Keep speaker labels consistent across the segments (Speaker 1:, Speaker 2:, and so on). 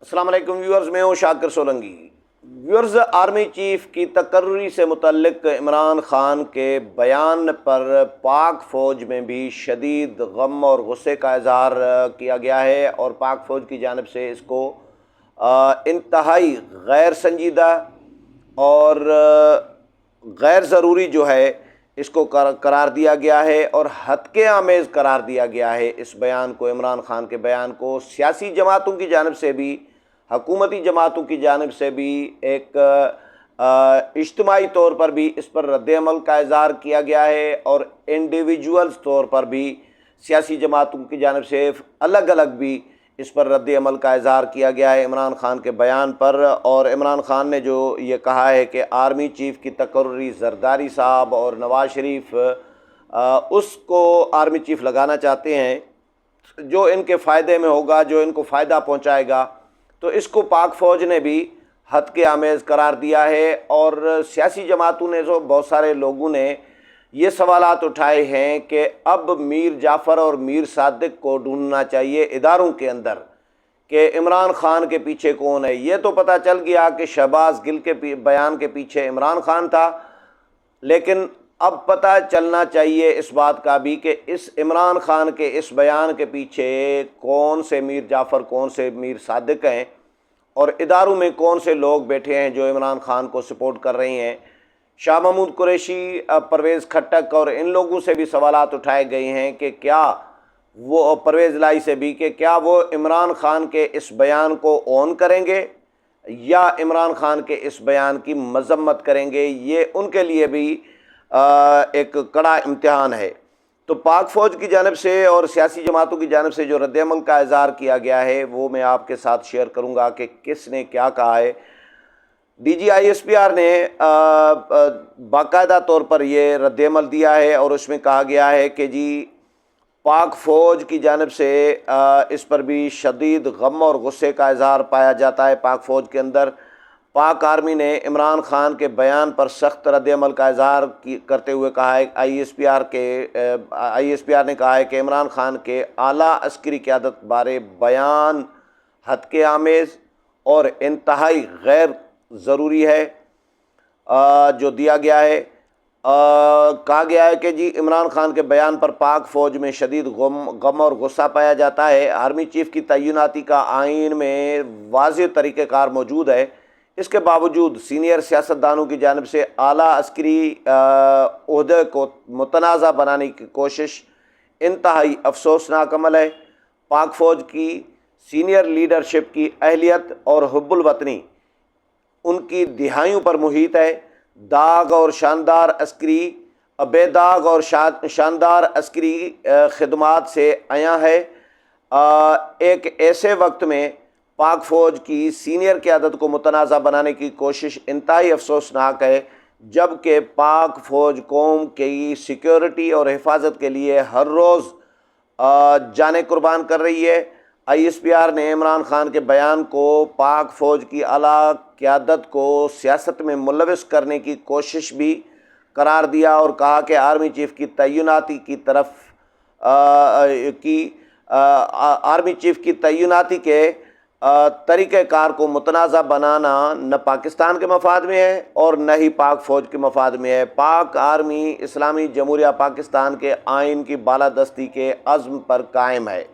Speaker 1: السلام علیکم ویورز، میں ہوں شاکر سولنگی۔ ویورز، آرمی چیف کی تقرری سے متعلق عمران خان کے بیان پر پاک فوج میں بھی شدید غم اور غصے کا اظہار کیا گیا ہے، اور پاک فوج کی جانب سے اس کو انتہائی غیر سنجیدہ اور غیر ضروری جو ہے اس کو قرار دیا گیا ہے، اور ہتک آمیز قرار دیا گیا ہے اس بیان کو، عمران خان کے بیان کو۔ سیاسی جماعتوں کی جانب سے بھی، حکومتی جماعتوں کی جانب سے بھی ایک اجتماعی طور پر بھی اس پر رد عمل کا اظہار کیا گیا ہے، اور انڈیویجولز طور پر بھی سیاسی جماعتوں کی جانب سے الگ الگ بھی اس پر رد عمل کا اظہار کیا گیا ہے عمران خان کے بیان پر۔ اور عمران خان نے جو یہ کہا ہے کہ آرمی چیف کی تقرری زرداری صاحب اور نواز شریف اس کو آرمی چیف لگانا چاہتے ہیں جو ان کے فائدے میں ہوگا، جو ان کو فائدہ پہنچائے گا، تو اس کو پاک فوج نے بھی ہتک آمیز قرار دیا ہے۔ اور سیاسی جماعتوں نے، بہت سارے لوگوں نے یہ سوالات اٹھائے ہیں کہ اب میر جعفر اور میر صادق کو ڈھونڈنا چاہیے اداروں کے اندر کہ عمران خان کے پیچھے کون ہے۔ یہ تو پتہ چل گیا کہ شہباز گل کے بیان کے پیچھے عمران خان تھا، لیکن اب پتہ چلنا چاہیے اس بات کا بھی کہ اس عمران خان کے اس بیان کے پیچھے کون سے میر جعفر، کون سے میر صادق ہیں، اور اداروں میں کون سے لوگ بیٹھے ہیں جو عمران خان کو سپورٹ کر رہے ہیں۔ شاہ محمود قریشی، پرویز کھٹک اور ان لوگوں سے بھی سوالات اٹھائے گئے ہیں کہ کیا وہ، پرویز لائی سے بھی، کہ کیا وہ عمران خان کے اس بیان کو اون کریں گے یا عمران خان کے اس بیان کی مذمت کریں گے۔ یہ ان کے لیے بھی ایک کڑا امتحان ہے۔ تو پاک فوج کی جانب سے اور سیاسی جماعتوں کی جانب سے جو رد عمل کا اظہار کیا گیا ہے وہ میں آپ کے ساتھ شیئر کروں گا کہ کس نے کیا کہا ہے۔ D G I S P R نے باقاعدہ طور پر یہ رد عمل دیا ہے، اور اس میں کہا گیا ہے کہ جی پاک فوج کی جانب سے اس پر بھی شدید غم اور غصے کا اظہار پایا جاتا ہے پاک فوج کے اندر۔ پاک آرمی نے عمران خان کے بیان پر سخت رد عمل کا اظہار کرتے ہوئے کہا ہے، آئی ایس پی آر نے کہا ہے کہ عمران خان کے اعلیٰ عسکری قیادت بارے بیان ہتک آمیز اور انتہائی غیر ضروری ہے جو دیا گیا ہے۔ کہا گیا ہے کہ جی عمران خان کے بیان پر پاک فوج میں شدید غم اور غصہ پایا جاتا ہے۔ آرمی چیف کی تعیناتی کا آئین میں واضح طریقہ کار موجود ہے، اس کے باوجود سینئر سیاستدانوں کی جانب سے اعلیٰ عسکری عہدے کو متنازع بنانے کی کوشش انتہائی افسوسناک عمل ہے۔ پاک فوج کی سینئر لیڈرشپ کی اہلیت اور حب الوطنی ان کی دہائیوں پر محیط ہے۔ بے داغ اور شاندار عسکری خدمات سے عیاں ہے۔ ایک ایسے وقت میں پاک فوج کی سینئر قیادت کو متنازع بنانے کی کوشش انتہائی افسوسناک ہے، جبکہ پاک فوج قوم کی سیکیورٹی اور حفاظت کے لیے ہر روز جانیں قربان کر رہی ہے۔ آئی ایس پی آر نے عمران خان کے بیان کو پاک فوج کی اعلیٰ قیادت کو سیاست میں ملوث کرنے کی کوشش بھی قرار دیا، اور کہا کہ آرمی چیف کی تعیناتی کے طریقہ کار کو متنازع بنانا نہ پاکستان کے مفاد میں ہے اور نہ ہی پاک فوج کے مفاد میں ہے۔ پاک آرمی اسلامی جمہوریہ پاکستان کے آئین کی بالادستی کے عزم پر قائم ہے۔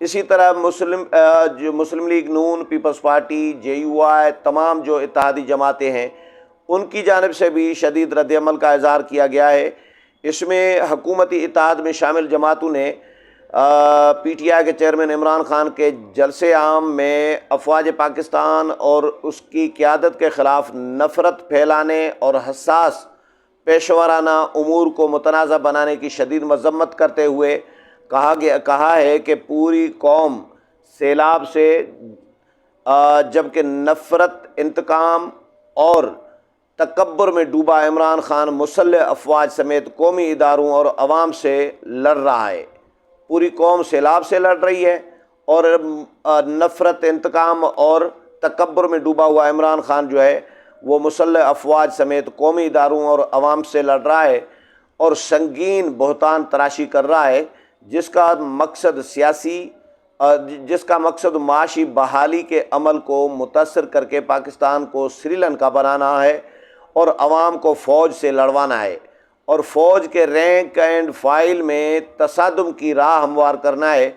Speaker 1: اسی طرح مسلم لیگ نون، Peoples Party, J U I, تمام جو اتحادی جماعتیں ہیں ان کی جانب سے بھی شدید رد عمل کا اظہار کیا گیا ہے۔ اس میں حکومتی اتحاد میں شامل جماعتوں نے پی ٹی آئی کے چیئرمین عمران خان کے جلسے عام میں افواج پاکستان اور اس کی قیادت کے خلاف نفرت پھیلانے اور حساس پیشورانہ امور کو متنازع بنانے کی شدید مذمت کرتے ہوئے کہا ہے کہ پوری قوم سیلاب سے، جبکہ نفرت، انتقام اور تکبر میں ڈوبا عمران خان مسلح افواج سمیت قومی اداروں اور عوام سے لڑ رہا ہے۔ پوری قوم سیلاب سے لڑ رہی ہے، اور نفرت، انتقام اور تکبر میں ڈوبا ہوا عمران خان جو ہے وہ مسلح افواج سمیت قومی اداروں اور عوام سے لڑ رہا ہے، اور سنگین بہتان تراشی کر رہا ہے، جس کا مقصد سیاسی جس کا مقصد معاشی بحالی کے عمل کو متاثر کر کے پاکستان کو سری لنکا بنانا ہے اور عوام کو فوج سے لڑوانا ہے اور فوج کے رینک اینڈ فائل میں تصادم کی راہ ہموار کرنا ہے۔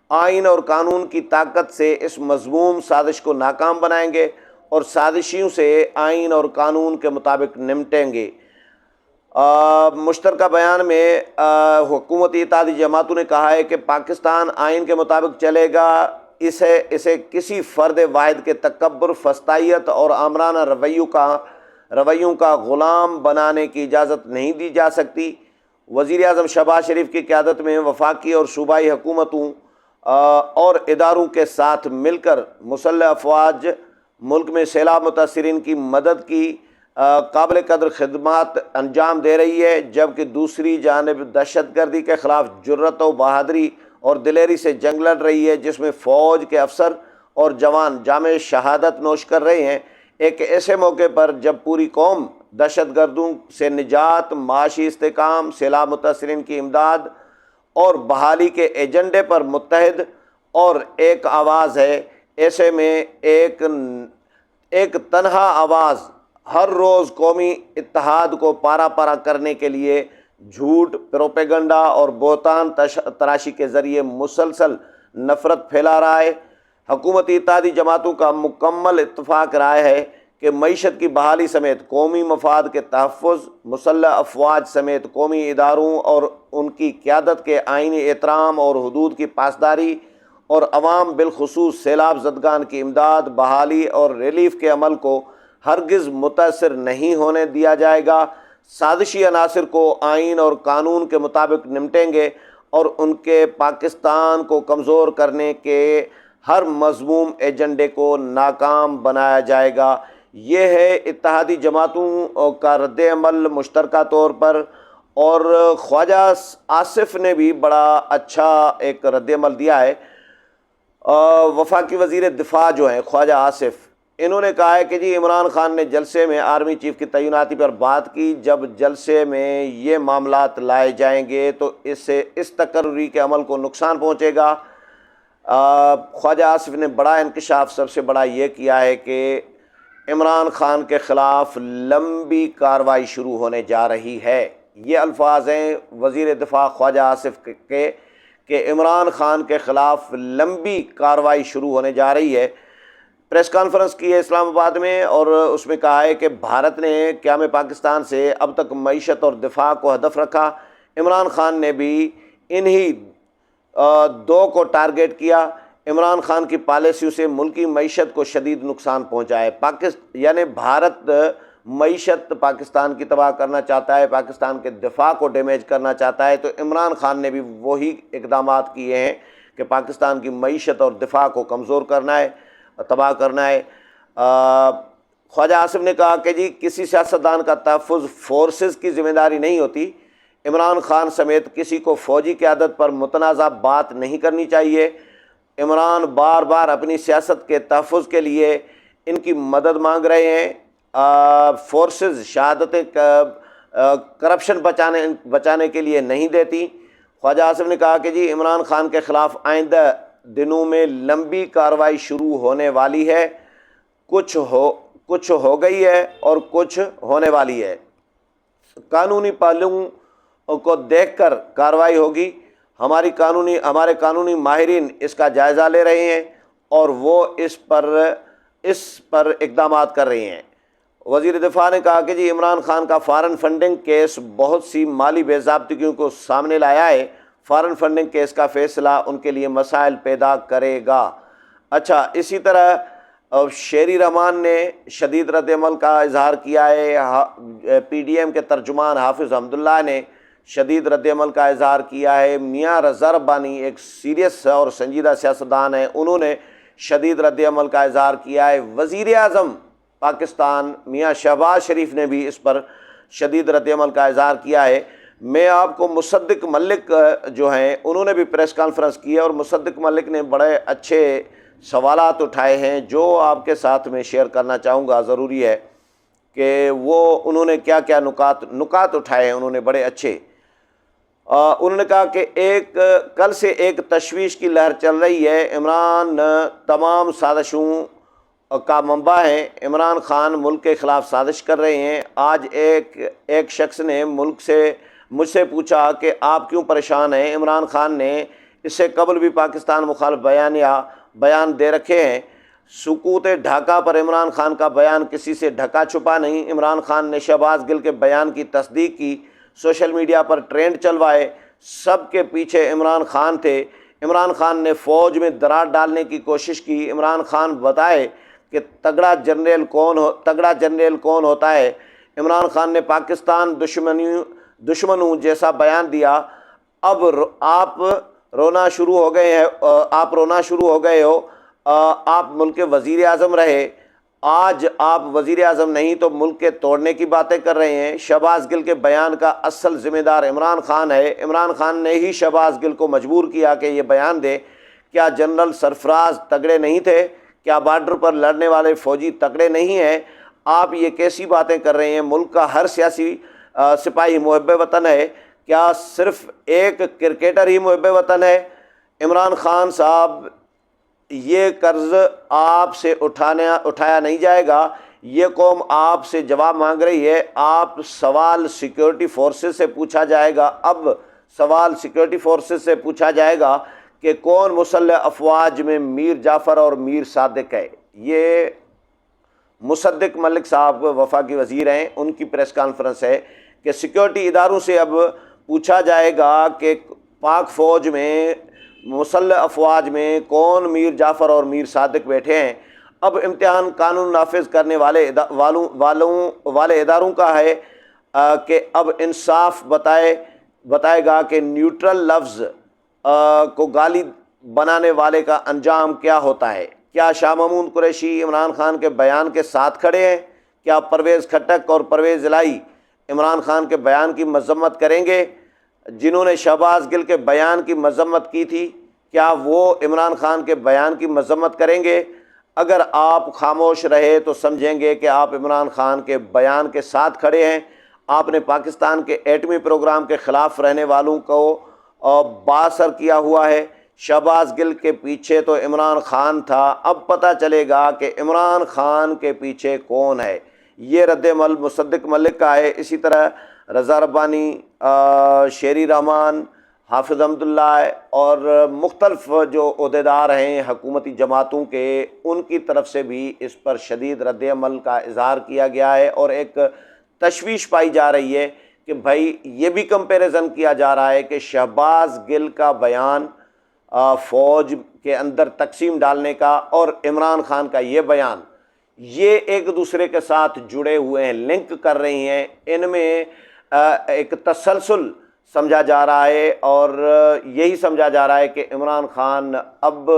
Speaker 1: آئین اور قانون کی طاقت سے اس مذموم سازش کو ناکام بنائیں گے اور سازشیوں سے آئین اور قانون کے مطابق نمٹیں گے۔ مشترکہ بیان میں حکومتی اتحادی جماعتوں نے کہا ہے کہ پاکستان آئین کے مطابق چلے گا، اسے کسی فرد واحد کے تکبر، فسطائیت اور آمرانہ رویوں کا غلام بنانے کی اجازت نہیں دی جا سکتی۔ وزیر اعظم شہباز شریف کی قیادت میں وفاقی اور صوبائی حکومتوں اور اداروں کے ساتھ مل کر مسلح افواج ملک میں سیلاب متاثرین کی مدد کی قابل قدر خدمات انجام دے رہی ہے، جبکہ دوسری جانب دہشت گردی کے خلاف جرأت و بہادری اور دلیری سے جنگ لڑ رہی ہے، جس میں فوج کے افسر اور جوان جامع شہادت نوش کر رہے ہیں۔ ایک ایسے موقع پر جب پوری قوم دہشت گردوں سے نجات، معاشی استحکام، سیلاب متاثرین کی امداد اور بحالی کے ایجنڈے پر متحد اور ایک آواز ہے، ایسے میں ایک تنہا آواز ہر روز قومی اتحاد کو پارا پارا کرنے کے لیے جھوٹ، پروپیگنڈا اور بہتان تراشی کے ذریعے مسلسل نفرت پھیلا رہا ہے۔ حکومتی اتحادی جماعتوں کا مکمل اتفاق رائے ہے کہ معیشت کی بحالی سمیت قومی مفاد کے تحفظ، مسلح افواج سمیت قومی اداروں اور ان کی قیادت کے آئینی احترام اور حدود کی پاسداری اور عوام بالخصوص سیلاب زدگان کی امداد، بحالی اور ریلیف کے عمل کو ہرگز متاثر نہیں ہونے دیا جائے گا۔ سازشی عناصر کو آئین اور قانون کے مطابق نمٹیں گے اور ان کے پاکستان کو کمزور کرنے کے ہر مذموم ایجنڈے کو ناکام بنایا جائے گا۔ یہ ہے اتحادی جماعتوں کا رد عمل مشترکہ طور پر، اور خواجہ آصف نے بھی بڑا اچھا ایک رد عمل دیا ہے۔ وفاقی وزیر دفاع جو ہیں خواجہ آصف، انہوں نے کہا ہے کہ جی عمران خان نے جلسے میں آرمی چیف کی تعیناتی پر بات کی، جب جلسے میں یہ معاملات لائے جائیں گے تو اس سے اس تقرری کے عمل کو نقصان پہنچے گا۔ خواجہ آصف نے بڑا انکشاف سب سے بڑا یہ کیا ہے کہ عمران خان کے خلاف لمبی کارروائی شروع ہونے جا رہی ہے۔ یہ الفاظ ہیں وزیر دفاع خواجہ آصف کے کہ عمران خان کے خلاف لمبی کارروائی شروع ہونے جا رہی ہے۔ پریس کانفرنس کی ہے اسلام آباد میں، اور اس میں کہا ہے کہ بھارت نے قیام پاکستان سے اب تک معیشت اور دفاع کو ہدف رکھا، عمران خان نے بھی انہی دو کو ٹارگیٹ کیا۔ عمران خان کی پالیسیوں سے ملکی معیشت کو شدید نقصان پہنچا ہے۔ یعنی بھارت معیشت پاکستان کی تباہ کرنا چاہتا ہے، پاکستان کے دفاع کو ڈیمیج کرنا چاہتا ہے، تو عمران خان نے بھی وہی اقدامات کیے ہیں کہ پاکستان کی معیشت اور دفاع کو کمزور کرنا ہے، تباہ کرنا ہے۔ خواجہ آصف نے کہا کہ جی کسی سیاستدان کا تحفظ فورسز کی ذمہ داری نہیں ہوتی، عمران خان سمیت کسی کو فوجی قیادت پر متنازع بات نہیں کرنی چاہیے۔ عمران بار بار اپنی سیاست کے تحفظ کے لیے ان کی مدد مانگ رہے ہیں۔ فورسز شہادتیں کرپشن بچانے کے لیے نہیں دیتی۔ خواجہ آصف نے کہا کہ جی عمران خان کے خلاف آئندہ دنوں میں لمبی کارروائی شروع ہونے والی ہے، کچھ ہو گئی ہے اور کچھ ہونے والی ہے۔ قانونی پہلوؤں کو دیکھ کر کارروائی ہوگی۔ ہمارے قانونی ماہرین اس کا جائزہ لے رہے ہیں اور وہ اس پر اقدامات کر رہے ہیں۔ وزیر دفاع نے کہا کہ جی عمران خان کا فارن فنڈنگ کیس بہت سی مالی بے ضابطگیوں کو سامنے لایا ہے۔ فارن فنڈنگ کیس کا فیصلہ ان کے لیے مسائل پیدا کرے گا۔ اچھا، اسی طرح شیری رحمان نے شدید رد عمل کا اظہار کیا ہے۔ پی ڈی ایم کے ترجمان حافظ حمداللہ نے شدید رد عمل کا اظہار کیا ہے۔ میاں رضا ربانی ایک سیریس اور سنجیدہ سیاستدان ہیں، انہوں نے شدید رد عمل کا اظہار کیا ہے۔ وزیر اعظم پاکستان میاں شہباز شریف نے بھی اس پر شدید رد عمل کا اظہار کیا ہے۔ میں آپ کو مصدق ملک جو ہیں انہوں نے بھی پریس کانفرنس کی ہے، اور مصدق ملک نے بڑے اچھے سوالات اٹھائے ہیں جو آپ کے ساتھ میں شیئر کرنا چاہوں گا۔ ضروری ہے کہ انہوں نے کیا کیا نکات اٹھائے ہیں، انہوں نے بڑے اچھے۔ انہوں نے کہا کہ کل سے ایک تشویش کی لہر چل رہی ہے، عمران تمام سازشوں کا منبع ہے، عمران خان ملک کے خلاف سازش کر رہے ہیں۔ آج ایک شخص نے مجھ سے پوچھا کہ آپ کیوں پریشان ہیں؟ عمران خان نے اس سے قبل بھی پاکستان مخالف بیان دے رکھے ہیں۔ سکوت ڈھاکہ پر عمران خان کا بیان کسی سے ڈھکا چھپا نہیں۔ عمران خان نے شہباز گل کے بیان کی تصدیق کی، سوشل میڈیا پر ٹرینڈ چلوائے، سب کے پیچھے عمران خان تھے۔ عمران خان نے فوج میں دراڑ ڈالنے کی کوشش کی۔ عمران خان بتائے کہ تگڑا جنرل کون ہوتا ہے۔ عمران خان نے پاکستان دشمنوں جیسا بیان دیا۔ اب آپ رونا شروع ہو گئے ہو۔ آپ ملک کے وزیر اعظم رہے، آج آپ وزیر اعظم نہیں تو ملک کے توڑنے کی باتیں کر رہے ہیں۔ شہباز گل کے بیان کا اصل ذمہ دار عمران خان ہے۔ عمران خان نے ہی شہباز گل کو مجبور کیا کہ یہ بیان دے۔ کیا جنرل سرفراز تگڑے نہیں تھے؟ کیا بارڈر پر لڑنے والے فوجی تگڑے نہیں ہیں؟ آپ یہ کیسی باتیں کر رہے ہیں؟ ملک کا ہر سیاسی سپاہی محب وطن ہے، کیا صرف ایک کرکٹر ہی محب وطن ہے؟ عمران خان صاحب، یہ قرض آپ سے اٹھایا نہیں جائے گا، یہ قوم آپ سے جواب مانگ رہی ہے۔ آپ سوال سیکیورٹی فورسز سے پوچھا جائے گا۔ اب سوال سیکیورٹی فورسز سے پوچھا جائے گا کہ کون مسلح افواج میں میر جعفر اور میر صادق ہے۔ یہ مصدق ملک صاحب وفاقی وزیر ہیں، ان کی پریس کانفرنس ہے کہ سیکیورٹی اداروں سے اب پوچھا جائے گا کہ پاک فوج میں مسلح افواج میں کون میر جعفر اور میر صادق بیٹھے ہیں۔ اب امتحان قانون نافذ کرنے والے اداروں کا ہے کہ اب انصاف بتائے گا کہ نیوٹرل لفظ کو گالی بنانے والے کا انجام کیا ہوتا ہے۔ کیا شاہ محمود قریشی عمران خان کے بیان کے ساتھ کھڑے ہیں؟ کیا پرویز خٹک اور پرویز الہی عمران خان کے بیان کی مذمت کریں گے؟ جنہوں نے شہباز گل کے بیان کی مذمت کی تھی، کیا وہ عمران خان کے بیان کی مذمت کریں گے؟ اگر آپ خاموش رہے تو سمجھیں گے کہ آپ عمران خان کے بیان کے ساتھ کھڑے ہیں۔ آپ نے پاکستان کے ایٹمی پروگرام کے خلاف رہنے والوں کو بااثر کیا ہوا ہے۔ شہباز گل کے پیچھے تو عمران خان تھا، اب پتہ چلے گا کہ عمران خان کے پیچھے کون ہے۔ یہ رد عمل مصدق ملک کا ہے۔ اسی طرح رضا ربانی، شیری رحمان، حافظ عبداللہ اور مختلف جو عہدیدار ہیں حکومتی جماعتوں کے، ان کی طرف سے بھی اس پر شدید رد عمل کا اظہار کیا گیا ہے، اور ایک تشویش پائی جا رہی ہے کہ بھائی یہ بھی کمپیریزن کیا جا رہا ہے کہ شہباز گل کا بیان فوج کے اندر تقسیم ڈالنے کا اور عمران خان کا یہ بیان، یہ ایک دوسرے کے ساتھ جڑے ہوئے ہیں، لنک کر رہی ہیں، ان میں ایک تسلسل سمجھا جا رہا ہے، اور یہی سمجھا جا رہا ہے کہ عمران خان اب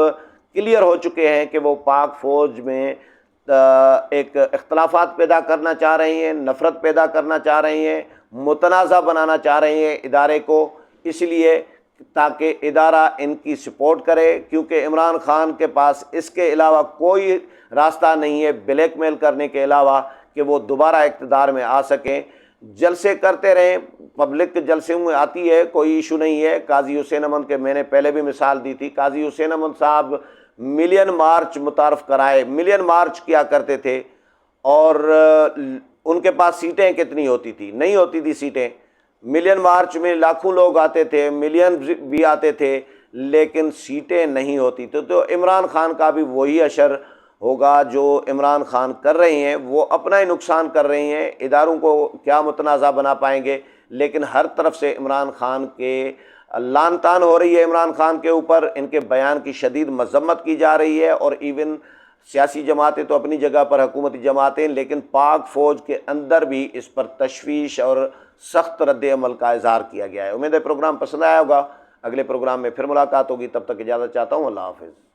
Speaker 1: کلیئر ہو چکے ہیں کہ وہ پاک فوج میں ایک اختلافات پیدا کرنا چاہ رہے ہیں، نفرت پیدا کرنا چاہ رہے ہیں، متنازع بنانا چاہ رہے ہیں ادارے کو، اس لیے تاکہ ادارہ ان کی سپورٹ کرے، کیونکہ عمران خان کے پاس اس کے علاوہ کوئی راستہ نہیں ہے بلیک میل کرنے کے علاوہ کہ وہ دوبارہ اقتدار میں آ سکیں۔ جلسے کرتے رہیں، پبلک جلسے میں آتی ہے، کوئی ایشو نہیں ہے۔ قاضی حسین احمد کے میں نے پہلے بھی مثال دی تھی، قاضی حسین احمد صاحب ملین مارچ متعارف کرائے، ملین مارچ کیا کرتے تھے، اور ان کے پاس سیٹیں کتنی ہوتی تھی؟ نہیں ہوتی تھی سیٹیں۔ ملین مارچ میں لاکھوں لوگ آتے تھے، ملین بھی آتے تھے، لیکن سیٹیں نہیں ہوتی تھی۔ تو عمران خان کا بھی وہی اشر ہوگا جو عمران خان کر رہے ہیں، وہ اپنا ہی نقصان کر رہے ہیں، اداروں کو کیا متنازع بنا پائیں گے، لیکن ہر طرف سے عمران خان کے لعن طعن ہو رہی ہے، عمران خان کے اوپر ان کے بیان کی شدید مذمت کی جا رہی ہے، اور ایون سیاسی جماعتیں تو اپنی جگہ پر حکومتی جماعتیں، لیکن پاک فوج کے اندر بھی اس پر تشویش اور سخت رد عمل کا اظہار کیا گیا ہے۔ امید ہے پروگرام پسند آیا ہوگا، اگلے پروگرام میں پھر ملاقات ہوگی، تب تک اجازت چاہتا ہوں، اللہ حافظ۔